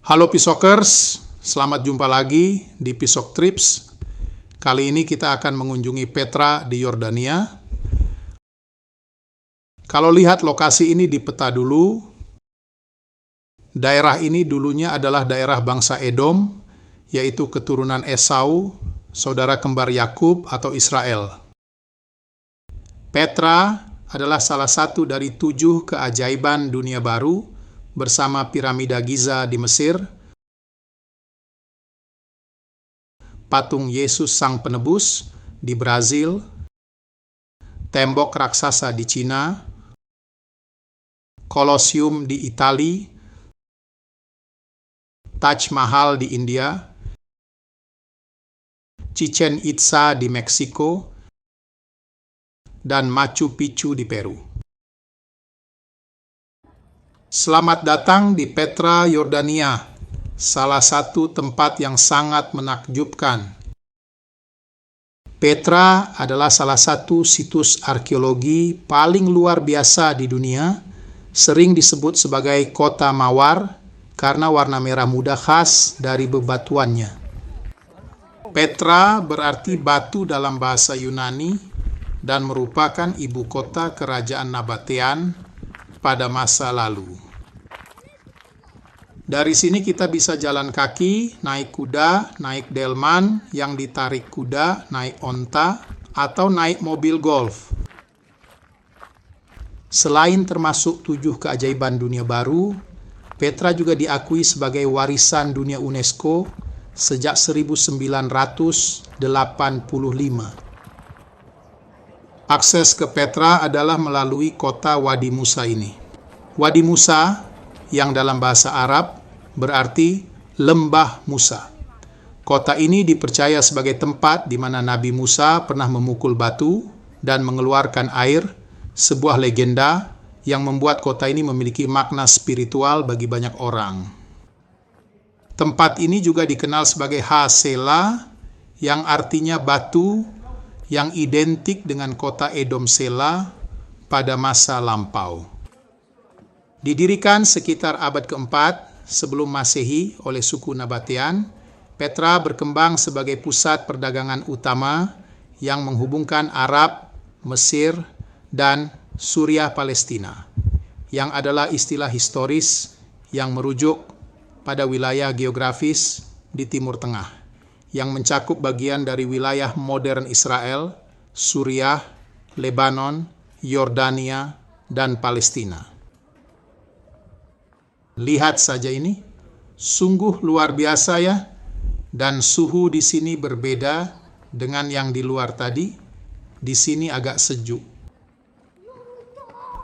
Halo Pisokers, selamat jumpa lagi di Pisok Trips. Kali ini kita akan mengunjungi Petra di Yordania. Kalau lihat lokasi ini di peta dulu, daerah ini dulunya adalah daerah bangsa Edom, yaitu keturunan Esau, saudara kembar Yakub atau Israel. Petra adalah salah satu dari 7 keajaiban dunia baru, bersama piramida Giza di Mesir, patung Yesus Sang Penebus di Brazil, tembok raksasa di Cina, Kolosium di Italia, Taj Mahal di India, Chichen Itza di Meksiko, dan Machu Picchu di Peru. Selamat datang di Petra, Yordania, salah satu tempat yang sangat menakjubkan. Petra adalah salah satu situs arkeologi paling luar biasa di dunia, sering disebut sebagai kota mawar karena warna merah muda khas dari bebatuannya. Petra berarti batu dalam bahasa Yunani dan merupakan ibu kota kerajaan Nabatean pada masa lalu. Dari sini kita bisa jalan kaki, naik kuda, naik delman yang ditarik kuda, naik onta, atau naik mobil golf. Selain termasuk 7 keajaiban dunia baru, Petra juga diakui sebagai warisan dunia UNESCO sejak 1985. Akses ke Petra adalah melalui kota Wadi Musa ini. Wadi Musa, yang dalam bahasa Arab berarti lembah Musa. Kota ini dipercaya sebagai tempat di mana Nabi Musa pernah memukul batu dan mengeluarkan air, sebuah legenda yang membuat kota ini memiliki makna spiritual bagi banyak orang. Tempat ini juga dikenal sebagai Ha-Sela, yang artinya batu, yang identik dengan kota Edom Sela pada masa lampau. Didirikan sekitar abad keempat sebelum Masehi oleh suku Nabatean, Petra berkembang sebagai pusat perdagangan utama yang menghubungkan Arab, Mesir, dan Suriah Palestina, yang adalah istilah historis yang merujuk pada wilayah geografis di Timur Tengah, yang mencakup bagian dari wilayah modern Israel, Suriah, Lebanon, Yordania, dan Palestina. Lihat saja ini, sungguh luar biasa ya, dan suhu di sini berbeda dengan yang di luar tadi. Di sini agak sejuk.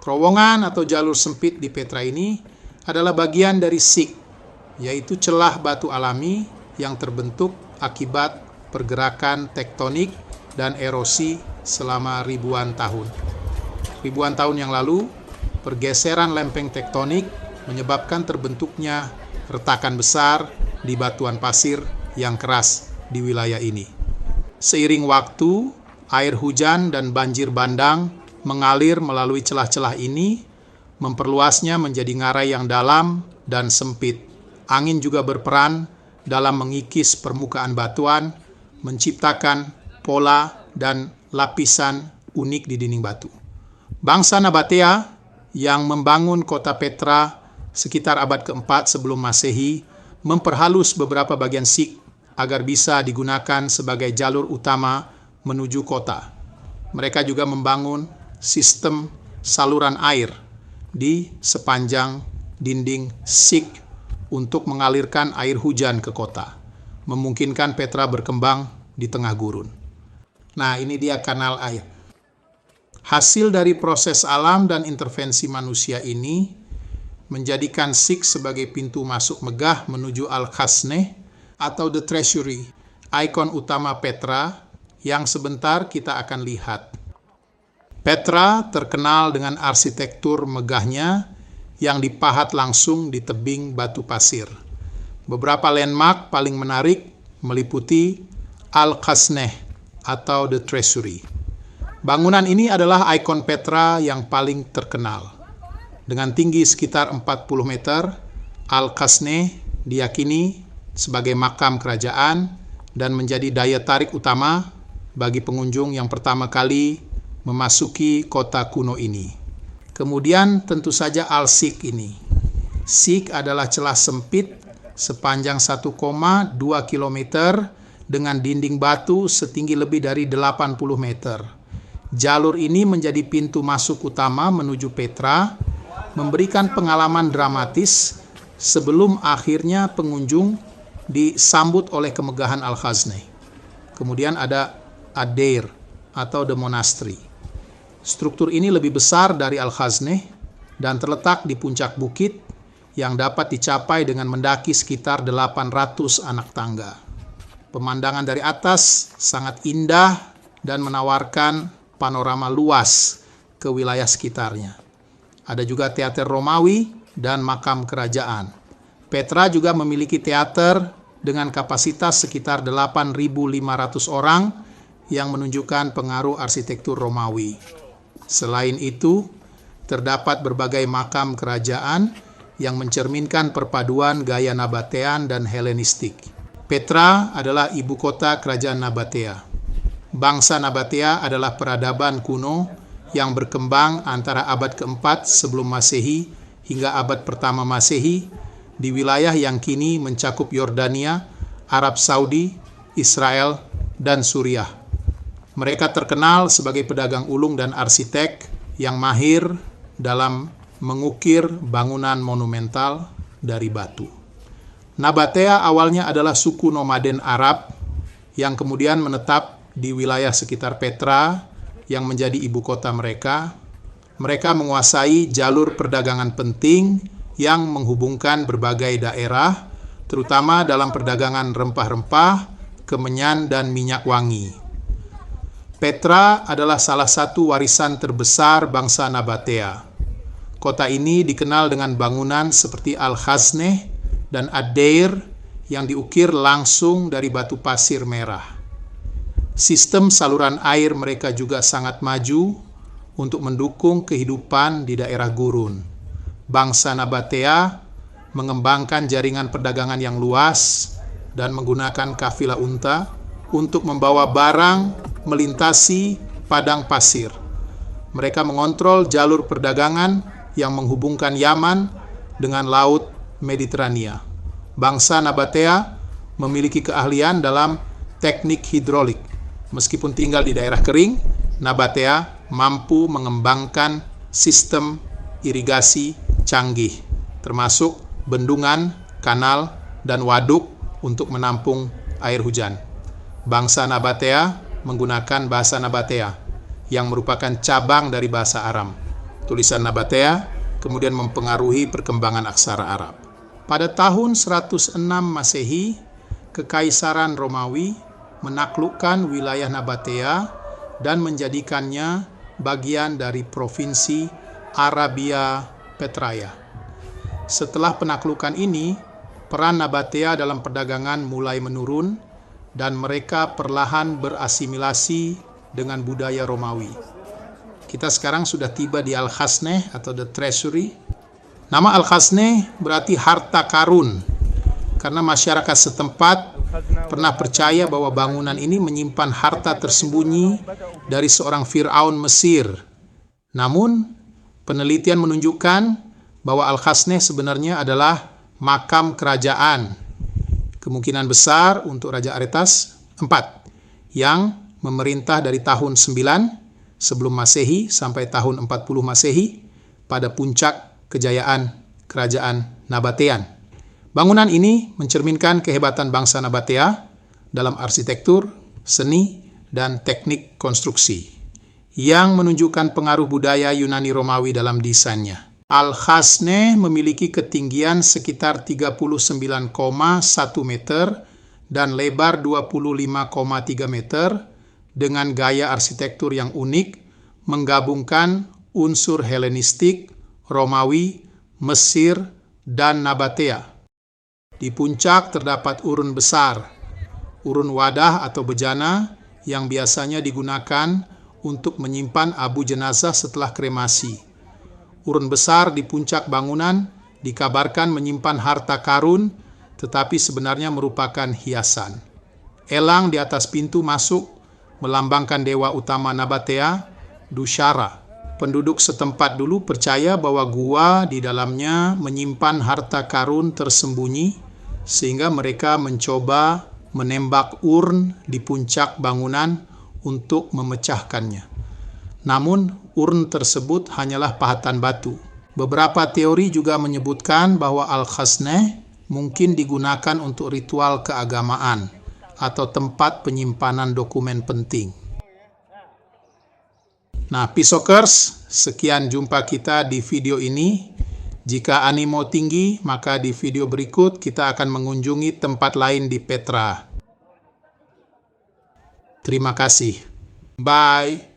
Terowongan atau jalur sempit di Petra ini adalah bagian dari sik, yaitu celah batu alami yang terbentuk akibat pergerakan tektonik dan erosi selama ribuan tahun. Ribuan tahun yang lalu, pergeseran lempeng tektonik menyebabkan terbentuknya retakan besar di batuan pasir yang keras di wilayah ini. Seiring waktu, air hujan dan banjir bandang mengalir melalui celah-celah ini, memperluasnya menjadi ngarai yang dalam dan sempit. Angin juga berperan dalam mengikis permukaan batuan, menciptakan pola dan lapisan unik di dinding batu. Bangsa Nabatea yang membangun kota Petra sekitar abad keempat sebelum Masehi memperhalus beberapa bagian sik agar bisa digunakan sebagai jalur utama menuju kota. Mereka juga membangun sistem saluran air di sepanjang dinding sik untuk mengalirkan air hujan ke kota, memungkinkan Petra berkembang di tengah gurun. Nah, ini dia kanal air. Hasil dari proses alam dan intervensi manusia ini menjadikan sik sebagai pintu masuk megah menuju Al-Khasneh atau The Treasury, ikon utama Petra yang sebentar kita akan lihat. Petra terkenal dengan arsitektur megahnya yang dipahat langsung di tebing batu pasir. Beberapa landmark paling menarik meliputi Al-Khasneh atau The Treasury. Bangunan ini adalah ikon Petra yang paling terkenal. Dengan tinggi sekitar 40 meter, Al-Khasneh diyakini sebagai makam kerajaan dan menjadi daya tarik utama bagi pengunjung yang pertama kali memasuki kota kuno ini. Kemudian tentu saja Al-Siq ini. Siq adalah celah sempit sepanjang 1,2 km dengan dinding batu setinggi lebih dari 80 meter. Jalur ini menjadi pintu masuk utama menuju Petra, memberikan pengalaman dramatis sebelum akhirnya pengunjung disambut oleh kemegahan Al-Khazneh. Kemudian ada Ad-Deir atau The Monastery. Struktur ini lebih besar dari Al-Khazneh dan terletak di puncak bukit yang dapat dicapai dengan mendaki sekitar 800 anak tangga. Pemandangan dari atas sangat indah dan menawarkan panorama luas ke wilayah sekitarnya. Ada juga teater Romawi dan makam kerajaan. Petra juga memiliki teater dengan kapasitas sekitar 8.500 orang yang menunjukkan pengaruh arsitektur Romawi. Selain itu, terdapat berbagai makam kerajaan yang mencerminkan perpaduan gaya Nabatean dan Helenistik. Petra adalah ibu kota kerajaan Nabatea. Bangsa Nabatea adalah peradaban kuno yang berkembang antara abad keempat sebelum Masehi hingga abad pertama Masehi di wilayah yang kini mencakup Yordania, Arab Saudi, Israel, dan Suriah. Mereka terkenal sebagai pedagang ulung dan arsitek yang mahir dalam mengukir bangunan monumental dari batu. Nabatea awalnya adalah suku nomaden Arab yang kemudian menetap di wilayah sekitar Petra yang menjadi ibu kota mereka. Mereka menguasai jalur perdagangan penting yang menghubungkan berbagai daerah, terutama dalam perdagangan rempah-rempah, kemenyan, dan minyak wangi. Petra adalah salah satu warisan terbesar bangsa Nabatea. Kota ini dikenal dengan bangunan seperti Al-Khazneh dan Ad-Deir yang diukir langsung dari batu pasir merah. Sistem saluran air mereka juga sangat maju untuk mendukung kehidupan di daerah gurun. Bangsa Nabatea mengembangkan jaringan perdagangan yang luas dan menggunakan kafilah unta untuk membawa barang melintasi padang pasir. Mereka mengontrol jalur perdagangan yang menghubungkan Yaman dengan Laut Mediterania. Bangsa Nabatea memiliki keahlian dalam teknik hidrolik. Meskipun tinggal di daerah kering, Nabatea mampu mengembangkan sistem irigasi canggih, termasuk bendungan, kanal, dan waduk untuk menampung air hujan. Bangsa Nabatea menggunakan bahasa Nabatea yang merupakan cabang dari bahasa Aram. Tulisan Nabatea kemudian mempengaruhi perkembangan aksara Arab. Pada tahun 106 Masehi, Kekaisaran Romawi menaklukkan wilayah Nabatea dan menjadikannya bagian dari provinsi Arabia Petraea. Setelah penaklukan ini, peran Nabatea dalam perdagangan mulai menurun dan mereka perlahan berasimilasi dengan budaya Romawi. Kita sekarang sudah tiba di Al-Khazneh atau The Treasury. Nama Al-Khazneh berarti harta karun, karena masyarakat setempat pernah percaya bahwa bangunan ini menyimpan harta tersembunyi dari seorang Fir'aun Mesir. Namun, penelitian menunjukkan bahwa Al-Khazneh sebenarnya adalah makam kerajaan. Kemungkinan besar untuk Raja Aretas IV yang memerintah dari tahun 9 sebelum Masehi sampai tahun 40 Masehi pada puncak kejayaan kerajaan Nabatean. Bangunan ini mencerminkan kehebatan bangsa Nabatea dalam arsitektur, seni, dan teknik konstruksi yang menunjukkan pengaruh budaya Yunani Romawi dalam desainnya. Al-Khazneh memiliki ketinggian sekitar 39,1 meter dan lebar 25,3 meter dengan gaya arsitektur yang unik, menggabungkan unsur Helenistik, Romawi, Mesir, dan Nabatea. Di puncak terdapat urun besar, urun wadah atau bejana yang biasanya digunakan untuk menyimpan abu jenazah setelah kremasi. Urun besar di puncak bangunan dikabarkan menyimpan harta karun tetapi sebenarnya merupakan hiasan. Elang di atas pintu masuk melambangkan dewa utama Nabatea, Dushara. Penduduk setempat dulu percaya bahwa gua di dalamnya menyimpan harta karun tersembunyi, sehingga mereka mencoba menembak urn di puncak bangunan untuk memecahkannya. Namun, urn tersebut hanyalah pahatan batu. Beberapa teori juga menyebutkan bahwa Al-Khasneh mungkin digunakan untuk ritual keagamaan atau tempat penyimpanan dokumen penting. Nah, Pisokers, sekian jumpa kita di video ini. Jika animo tinggi, maka di video berikut kita akan mengunjungi tempat lain di Petra. Terima kasih. Bye.